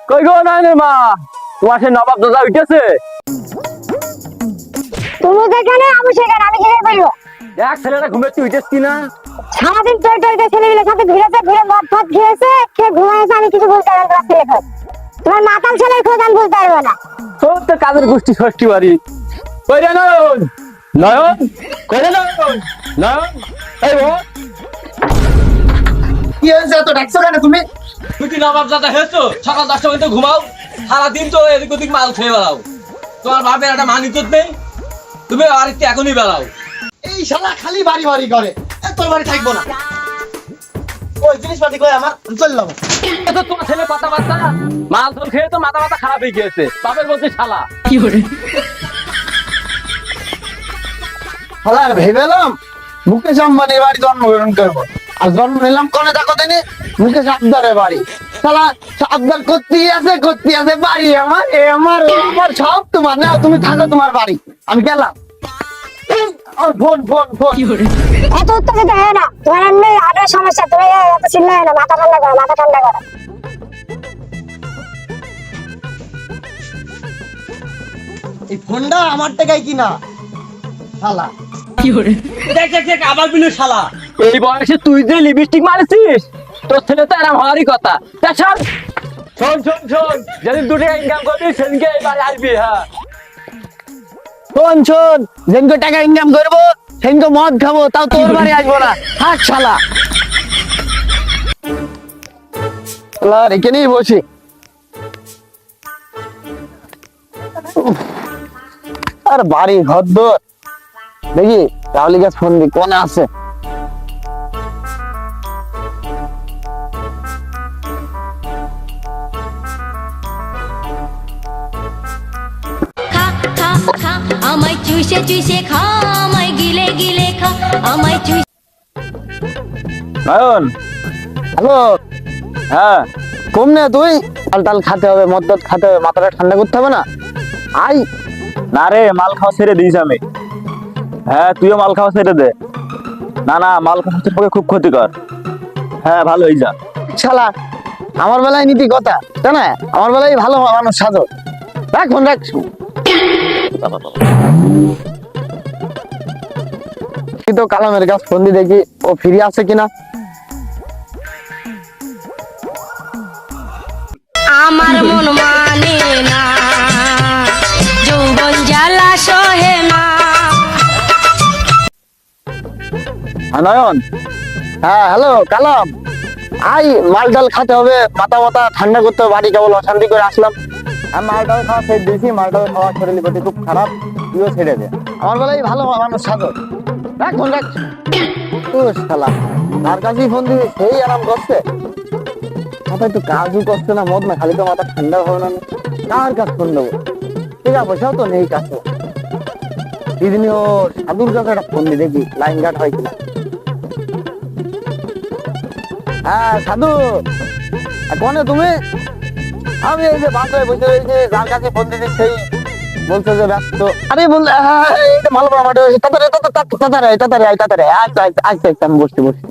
কই গো নাইনের মা, তোমার সে নবাব দাদা উঠেছে? তুমি যেখানে আমি সেখানে, আমি কি বলবো? দেখ ছেলেটা ঘুমেতে উঠেছ কিনা। সারাদিন টয় টয় করে ছেলেগুলোর সাথে ঘুরেছে, ঘুরে মদ ফদ খেয়েছে, খেয়ে ঘুমাইছে। আমি কিছু বলতে পারবো না। ছেলে খোঁজ, তোমার মাতাল ছেলের খোঁজ আমি বলতে পারবো না। তোর তো কাজের গোষ্ঠী ষষ্ঠী বাড়ি। কই রে নয়ন, নয়ন, কই রে নয়ন, নয়ন, এই ও কি হয়েছে? তো ডাকছো কেন তুমি? তুই কি নবাব দাদা হয়েছো? সকাল 10টা পর্যন্ত ঘুমাও, সারাদিন তো এদিক ওদিক মাল খেয়ে বেড়াও। তোমার বাপের একটা মান ইজ্জত নেই, তুমি বাড়িতে এখনই বেড়াও। এই শালা খালি বাড়ি বাড়ি করে। তোর বাড়ি থাকবো না। ওই জিনিসপাতি কই আমার, চললাম। তো তোমার ছেলে কথাবার্তা মাল ধর খেয়ে তো মাথা মাথা খারাপ হয়ে গিয়েছে। বাপের বলছে শালা। কি করে? শালা ভেবেলাম মুকেশ আম্বানির বাড়ি জন্মগ্রহণ করবো, আর জন্ম নিলাম কোনে দেখো দিনে মুকেশ আবদারের বাড়ি। শালা আবদার করতেই আছে বাড়ি আমার, এ আমার ও আমার সব তোমার। না তুমি থাকো তোমার বাড়ি, আমি গেলাম। Phone phone phone. এত উত্তেজিত হয় না, তোমার এমনি হার্টের সমস্যা। তুমি এত চিল্লায় না, মাথা ঠান্ডা করো, মাথা ঠান্ডা করো। এই ফোনটা আমার টাকায় কিনা শালা। দেখ দেখ দেখ, আবার বিলু শালা। এই বয়সে তুই যে লিপস্টিক মারছিস, তোর ছেলে তো এরম হওয়ারই কথা। তা শোন শোন শোন শোন, যেদিন 2 টাকা ইনকাম করবি সেদিনকে এবার আসবি। হ্যাঁ শোন শোন, যেদিনকে টাকা ইনকাম করবো সেদিনকে মদ খাবো, তাও তোর বাড়ি আসবো না। থাক শালা। শালা এখানেই বসি। আর বাড়ি ঘর দোর দেখি রাহুলি গাছ ফোন দি কোনে আছে। খা খা খা আমায় চুষে চুষে খা, আমায় গিলে গিলে খা, আমায় চুষে। নয়ন, হ্যালো, হ্যাঁ কম না তুই? টাল টাল খাতে হবে, মদ টদ খাতে হবে, মাথাটা ঠান্ডা করতে হবে না? আই না রে, মাল খাওয়া ছেড়ে দিস আমি। হ্যাঁ তুইও মাল খাওয়া ছেড়ে দে। না না, মাল খাওয়া তোর পক্ষে খুব ক্ষতিকর। হ্যাঁ ভালো হয়ে যা। শালা আমার বেলায় নীতি কথা জানা, আমার বেলায় ভালো মানুষ সাজো। রাখ ফোন রাখ। তো কালামের কাছে ফোন দিয়ে দেখি ও ফিরে আছে কিনা। আমার মন মানে না, যৌবন জ্বালা সহে না। নয়ন, হ্যাঁ হ্যালো কালাম, আই মাল ডাল খাতে হবে, মাথা মাথা ঠান্ডা করতে হবে, বাড়ি কেবল অশান্তি করে আসলাম। আমি মাল ডাল খাওয়া ছেড়ে দিয়েছি, মাল ডাল খাওয়া শরীর প্রতি খুব খারাপ, তুইও ছেড়ে দে। আমার বেলায় ভালো মানুষ সাজো। রাখ ফোন রাখ। শালা তার কাছেই ফোন দিবি, সেই আরাম করছে। মাথা একটু কাজও করছে না, মদ না খালি তো মাথা ঠান্ডা হবে না। কার কাছে ফোন দেবো? টাকা পয়সাও তো নেই কাছে। দিদিনি ও সাধুর কাছে একটা ফোন দিয়ে দেখি লাইন গার্ড হয় কিনা। হ্যাঁ সাধু, কোনে তুমি? আমি এই যে বাসায় বসে রয়েছে, যার কাছে ফোন দিচ্ছি সেই বলছে যে ব্যস্ত। আরে বল, এইটা মালবা মাঠে তাড়াতাড়ি তাড়াতাড়ি তাড়াতাড়ি তাড়াতাড়ি আচ্ছা আচ্ছা আচ্ছা, আমি বসছি বসছি।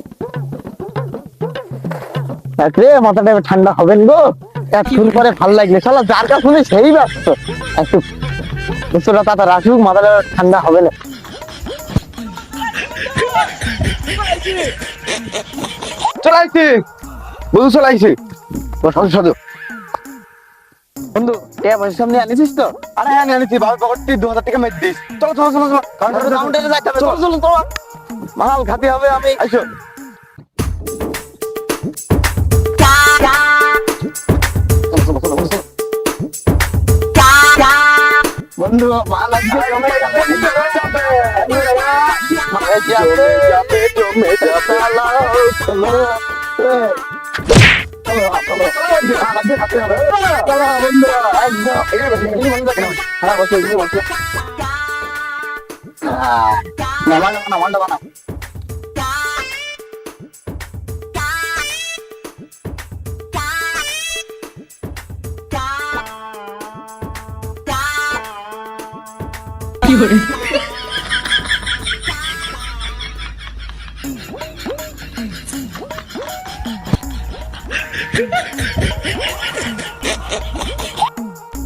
রে মাথাটা ঠান্ডা হবেন গো, এতক্ষণ পরে ভাল লাগলে। শালা যার কাছে শুনে সেই ব্যস্ত। একটু দুশোটা তাড়াতাড়ি আসুক, মাথাটা ঠান্ডা হবে না। চলাইছি বন্ধু, চলাইছি। সাধু সাধু বন্ধু, টাকা পয়সা সামনে আনিছিস তো? আরে হ্যাঁ আনিছি, বাবু পকেটটি 2000 টাকা মেরে দিস। চলো চলো চলো চলো, কাউন্টারে যাইতে হবে। চলো চলো চলো, মাল খাতে হবে। আমি আইসো বন্ধু, মাল আসবে, জমে যাবে, জমে যাবে।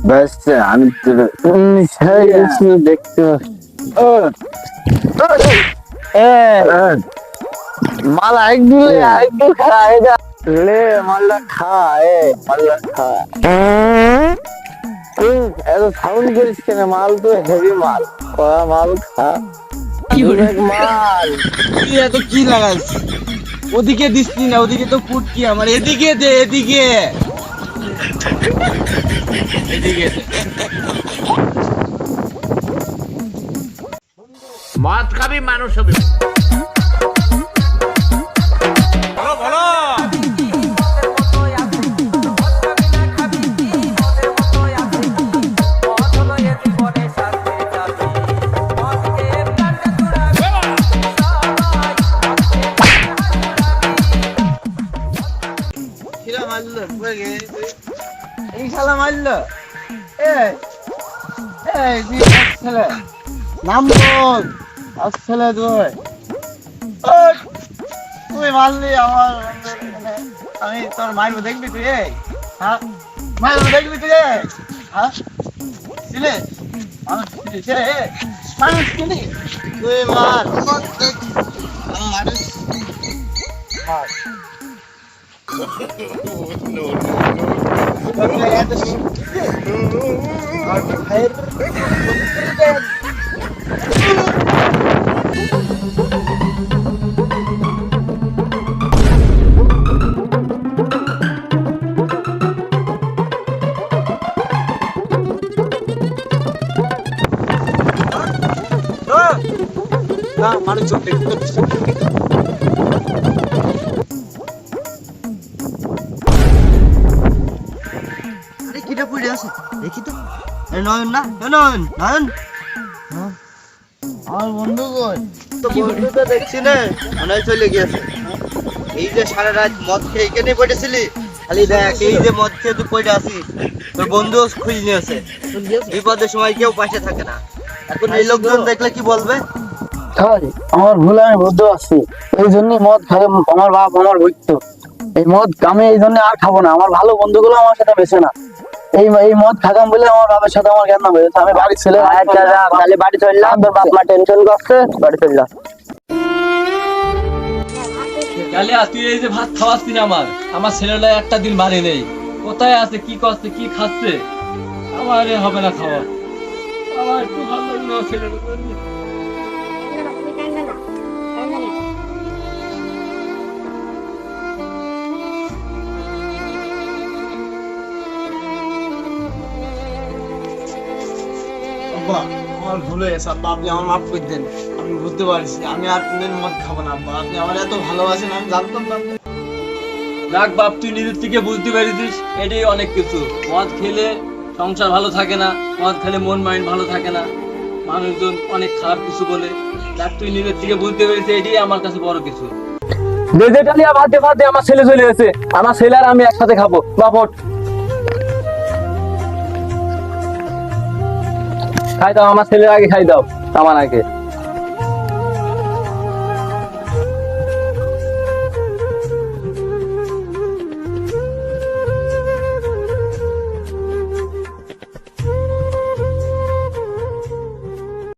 ব্যাস আমি দেখতে মাল একটু খায় রে, মালটা খায়, মালটা খায়। এত সাউন্ড করিস কেন? মাল তো হেভি মাল, কড়া মাল খা। মাল তুই এত কি লাগাস? ওদিকে দিসনি না, ওদিকে তো ফুটকি আমার, এদিকে দে, এদিকে এদিকে দে। মদ খাবি মানুষ হবে। এই শালা মারলো, নাম বল। আসলে তুই মারলি আমার, আমি তোর মারবো, দেখবি তুই? হ্যাঁ, মারবো দেখবি তুই? হ্যাঁ, ছিলে মানুষ ছিলে, মানুষ চিনি তুই? মার মানুষ মার। মানুষ চোখে কিটা পড়ে আছে দেখি তো। নয়ন না, নয়ন, নয়ন আমার বন্ধু কই? তো বন্ধু তো দেখছি না, মনে হয় চলে গিয়েছে। এই যে সারা রাত মদ খেয়ে এখানে পড়েছিলি, খালি দেখ এই যে মদ খেয়ে তুই পড়ে আছিস, তোর বন্ধু খুঁজ নিয়েছে। বিপদের সময় কেউ পাশে থাকে না। এখন এই লোকজন দেখলে কি বলবে? আমার ভুল, আমি বুঝতে পারছি। এই জন্য মদ খাবে আমার বাপ, আমার বৈত্য। এই মদ আমি এই জন্য আর খাবো না। আমার ভালো বন্ধুগুলো আমার সাথে বেছে না। এই মদ খাতাম বলে আমার বাবার সাথে আমার জ্ঞান হয়েছে। আমি বাড়ি ছেলে তাহলে বাড়ি চললাম, তোর বাপ মা টেনশন করছে, বাড়ি চললাম। কালিয়া তুই এই যে ভাত খাওয়াচ্ছি না, আমার ছেলেটা একটা দিন বাড়ি নেই, কোথায় আছে, কি করছে, কি খাচ্ছে? আমার হবে না খাওয়া। আমার একটু ভালো লাগলো ছেলেটা। আমার ভুল হয়ে গেছে আব্বা, আপনি আমার মাফ করে দেন। আমি বুঝতে পারছি আমি আর কোনদিন মদ খাবো না আব্বা। আপনি আমার এত ভালোবাসেন, আমি জানতাম না। দেখ বাপ, তুই নিজের থেকে বুঝতে পেরেছিস, এটাই অনেক কিছু। মদ খেলে সংসার ভালো থাকে না, মদ খেলে মন মাইন্ড ভালো থাকে না, মানুষজন অনেক খারাপ কিছু বলে। দেখ তুই নিজের থেকে বুঝতে পেরেছিস, এটাই আমার কাছে বড় কিছু। বেজেটালিয়া ভাতে ভাতে আমার ছেলে চলে গেছে। আমার ছেলে আর আমি একসাথে খাবো। বাপট খাই দাও, আমার ছেলের আগে খাই দাও, আমার আগে।